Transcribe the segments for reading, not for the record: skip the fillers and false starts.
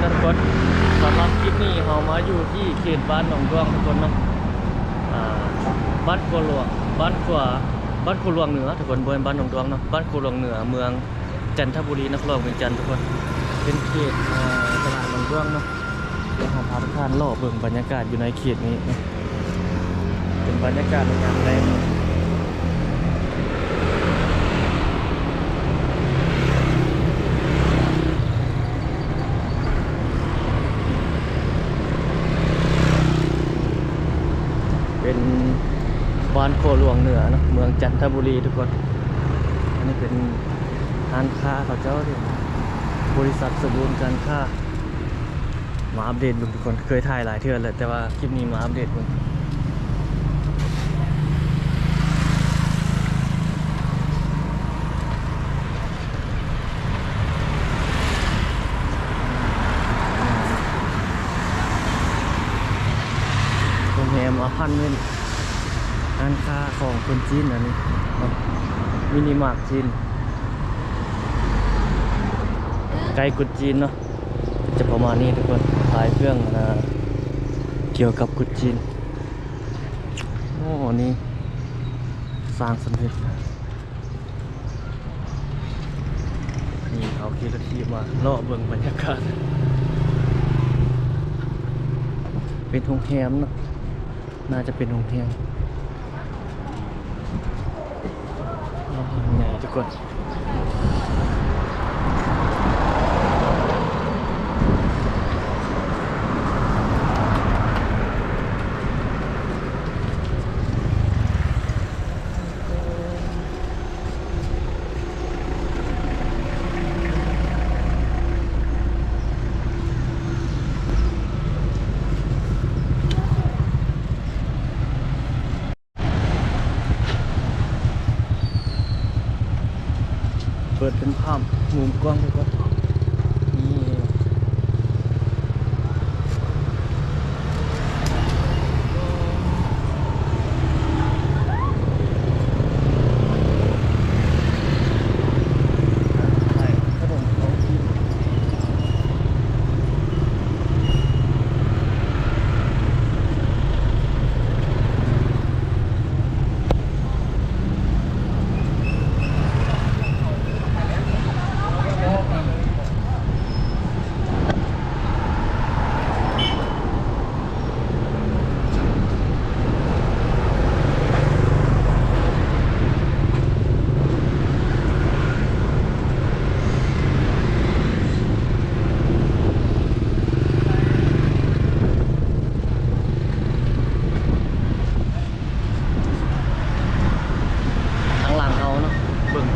นะทุกคนสำหรับคลิปนี้เรามาอยู่ที่เขตบ้านหนองดวงทุกคนเนาะบ้านครัวหลวงบ้านครัวหลวงเหนือทุกคนบนบ้านหนองดวงเนาะบ้านครัวหลวงเหนือเมืองจันทบุรีนครหลวงเวียงจันทร์ทุกคนเป็นเขตตลาดหนองดวงเนาะเดี๋ยวเราพาทุกท่านล่อเบิ่งบรรยากาศอยู่ในเขตนี้นะเป็นบรรยากาศในงานแรงเป็นบ้านโคหลวงเหนือเนาะเมืองจันทบุรีทุกคนอันนี้เป็นร้านค้าเขาเจ้าที่บริษัทสมบูรณ์การค้ามาอัปเดตทุกคนเคยถ่ายหลายเทื่อแล้วแต่ว่าคลิปนี้มาอัปเดตโรงแรมอพาร์ตเมนต์ร้านค้าของคนจีนอันนี้มินิมาร์ทจีนไกลกุดจีนเนาะจะประมาณนี้ทุกคนขายเครื่องเกี่ยวกับกุดจีนโอ้นี่สร้างสำเร็จนี่เอาคีย์ทีมาล่อเบิ่งบรรยากาศเป็นโรงแรมเนาะน่าจะเป็นโรงแรมไหนทุกคนเปิดเป็นภาพมุมกว้างเลยครับนี่ขนมของกิน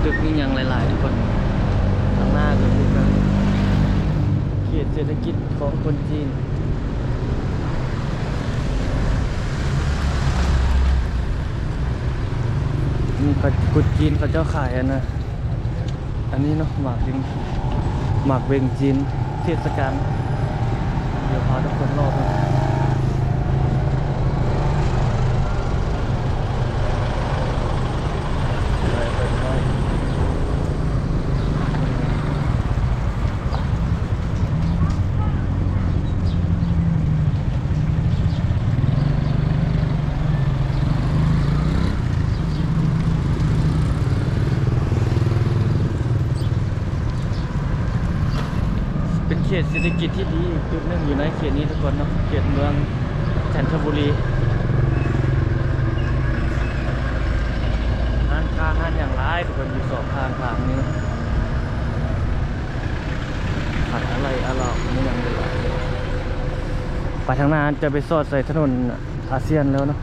ตึกนี่ยังหลายๆทุกคนข้างหน้าก็คือการเขตเศรษฐกิจของคนจีนนี่กุดจีนเขาเจ้าขายนะอันนี้เนาะหมากเวงจีนเทศกาลเดี๋ยวพาทุกคนรอบนะเขตเศรษฐกิจที่ดีจุดหนึ่งอยู่ในเขตนี้ทุกคนเนาะเขตเมืองจันทบุรีห้างค้าห้างอย่างไรทุกคนอยู่สองทางนี้นะผัดอะไรนี่ยังเลยไปทางหน้าจะไปสอดใส่ถนนอาเซียนแล้วเนาะ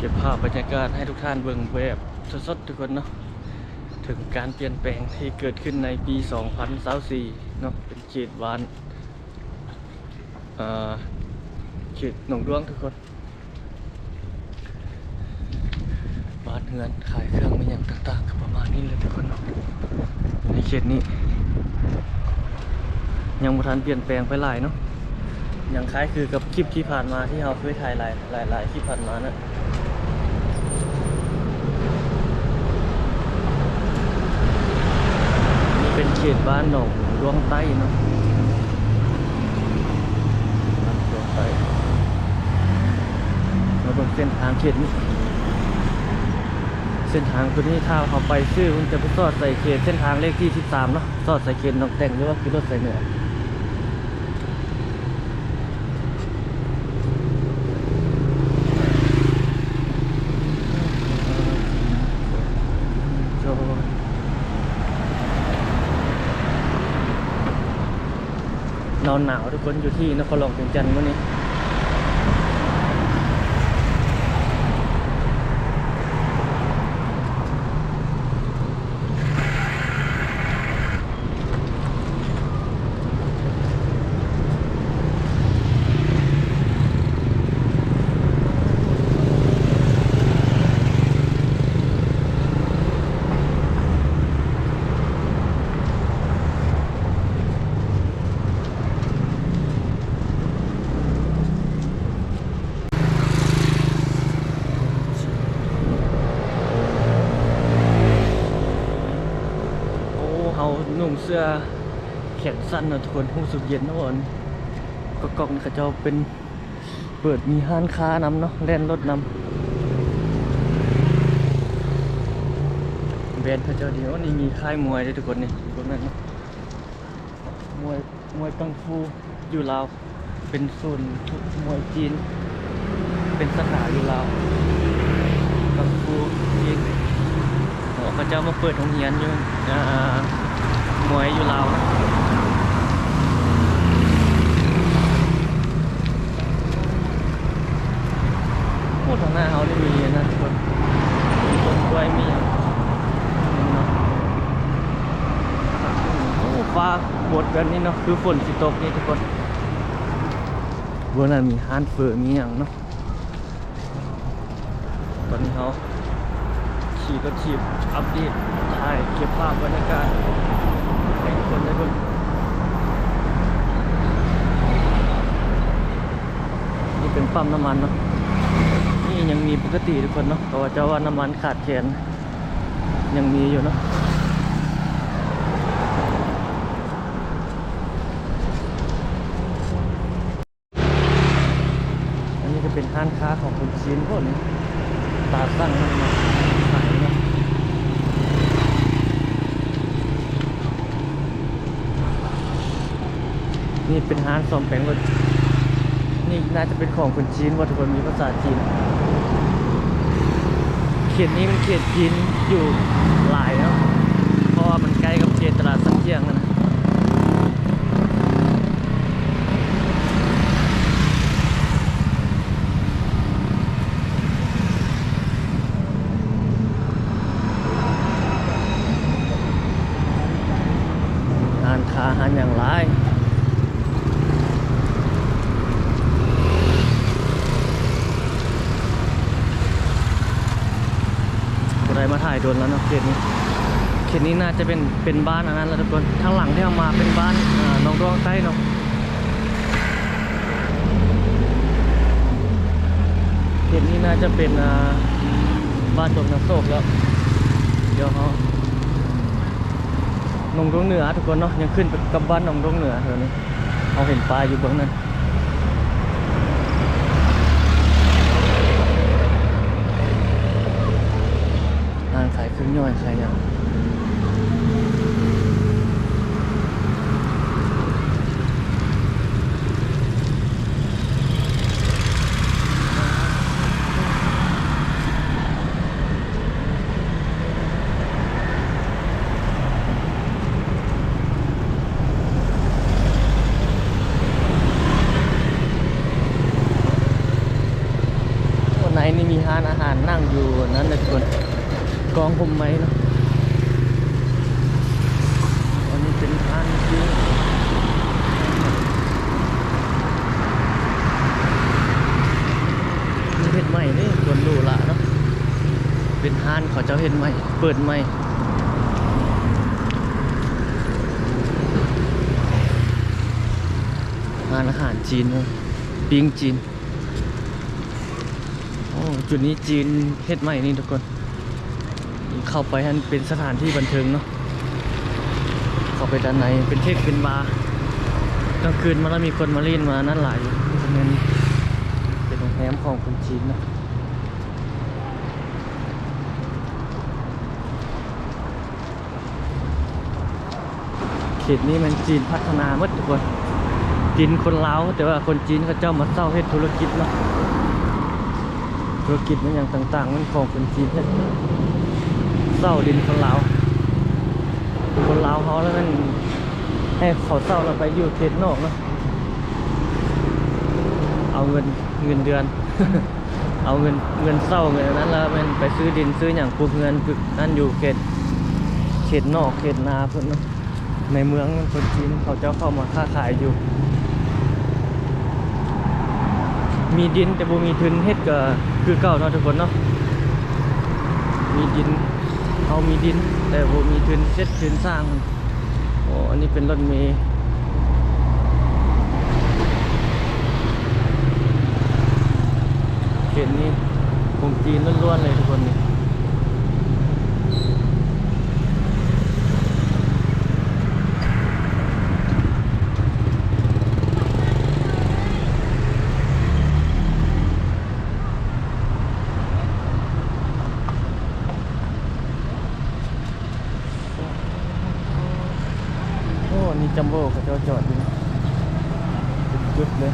เก็บภาพบรรยากาศให้ทุกท่านเบิ่งแบบสดๆทุกคนเนาะถึงการเปลี่ยนแปลงที่เกิดขึ้นในปี 2024เนาะเป็นเขตวานเขตหนองดวงทุกคนบ้านเฮือนขายเครื่องมันอย่างต่างๆก็ประมาณนี้เลยทุกคนเนาะในเขตนี้ยังบ่ทันเปลี่ยนแปลงไปหลายเนาะยังคล้ายคือกับคลิปที่ผ่านมาที่เราเคยถ่ายหลายคลิปผ่านมานะนี่เป็นเขตบ้านหนองดวงใต้เนาะบ้านดวงใต้มาบนเส้นทางเขตนี้เส้นทางตัวนี้ถ้าเขาไปชื่อมันจะไปสอดใส่เขตเส้นทางเลขที่13เนาะสอดใส่เขตหนองแต่งหรือว่าคือรถใส่เหนือหนาวทุกคนอยู่ที่นครหลวงเวียงจันทร์วันนี้นุ่งเสื้อแขนสั้นนะทุกคนรู้สึกเย็นนะวันก็กล่องเขาเจ้าเป็นเปิดมีห้านค้านำเนาะแล่นรถนำแบรนด์เขาเจ้าเดียวนี่มีค่ายมวยด้วยทุกคนนี่ตรงนั้นเนาะมวยกังฟูอยู่ลาวเป็นส่วนมวยจีนเป็นสาขาอยู่ลาวกังฟูจีนเขาเจ้ามาเปิดโรงเรียนอยู่มวยอยู่ลาวพูดทางหน้าเขาได้มีนะทุกคนมีต้นกล้วยมีเนาะโอ้ฟ้าบดกันนี่เนาะคือฝนสิตกนี่ทุกคนบนนั้นมีห้านเฟอร์มีอย่างเนาะตอนนี้เขาขี่รถถีบอัปเดตถ่ายเก็บภาพบรรยากาศให้ทุกคนได้ดูนี่เป็นปั๊มน้ำมันเนาะนี่ยังมีปกติทุกคนเนาะเพราะว่าเจ้าว่าน้ำมันขาดแคลนยังมีอยู่เนาะอันนี้จะเป็นห้างค้าของคนจีนพวกนี้ตาตั้งมันมาขายเนาะนี่เป็นห้างซ่อมแปลงรถนี่น่าจะเป็นของคนจีนว่าทุกคนมีภาษาจีนเขตนี้มันเขตจีนอยู่หลายเนาะเพราะว่ามันใกล้กับเขตตลาดสังเกียงนะอาหารอย่างไรอะไรมาถ่ายโดนแล้วเนาะเขตนี้น่าจะเป็นบ้านอันนั้นแล้วทุกคนทางหลังที่เอามาเป็นบ้านหนองดวงใต้เนาะเขตนี้น่าจะเป็น บ้านดงน้ำโศกแล้วเดี๋ยวเขาหนองดงเหนือทุกคนเนาะยังขึ้นไปกับบ้านหนองดงเหนือเถอะนี่เขาเห็นปลาอยู่เบื้องนั้นร้านขายเครื่องย่อยขายอย่างวันไหนนี่มีร้านอาหารนั่งอยู่นั้นเลยทุกคนกองผมไหมเนาะอันนี้เป็นร้านที่มีเห็ดใหม่นี่คนดูละเนาะเป็นร้านเขาเจ้าเห็ดใหม่เปิดใหม่ร้านอาหารจีนเลยปิ้งจีนโอ้จุดนี้จีนเฮ็ดใหม่นี่ทุกคนเข้าไปฮันเป็นสถานที่บันเทิงเนาะเข้าไปด้านในเป็นเทคเป็นบาร์กลางคืนมาแล้วมีคนมาเล่นมานั่นหลายอยู่เป็นโรงแรมของคนจีนเนาะเขตนี้มันจีนพัฒนาหมดทุกคนจีนคนลาวแต่ว่าคนจีนเขาเจ้ามาเศร้าเฮ็ดธุรกิจเนาะธุรกิจมันอย่างต่างๆมันของคนจีนเนี่ยเศร้าดินคนลาวเขาแล้วนั่นให้เขาเศร้าเราไปอยู่เขตนอกเนาะเอาเงินเดือน เอาเงินเศร้าเงินนั้นแล้วมันไปซื้อดินซื้ออย่างปลูกเงินปลูกนั่นอยู่เขตนอกเขตนาเพิ่นเนาะในเมืองคนจีนเขาเจ้าเข้ามาค้าขายอยู่มีดินแต่บ่มีทุนเฮ็ดก็คือเก่าเนาะทุกคนเนาะมีดินเอามีดินแต่บ่มีทุนเฮ็ดทุนสร้างโอ้อันนี้เป็นรถเมล์เขตนี้ของจีนล้วนๆเลยทุกคนนี่นี่จัมโบ้เขาจอดอยู่เป็นจุดเลย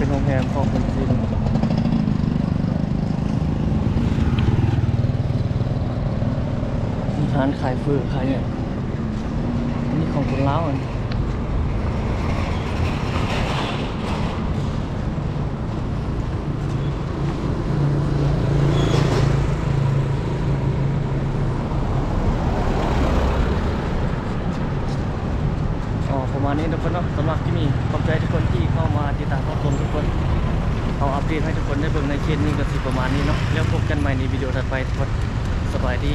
เป็นโรงแรมของคนจีนมีร้านขายเฟอร์ขายเนี่ยนี่ของคนลาวอ่ะประมาณนี้ทุกคนเนาะสำหรับที่นี่ขอบใจทุกคนที่เข้ามาติดตามรับชมทุกคนเอาอัปเดตให้ทุกคนได้เบิ่งในเชนนี้ก็สิประมาณนี้เนาะแล้วพบกันใหม่ในวิดีโอถัดไปทุกคนสบายดี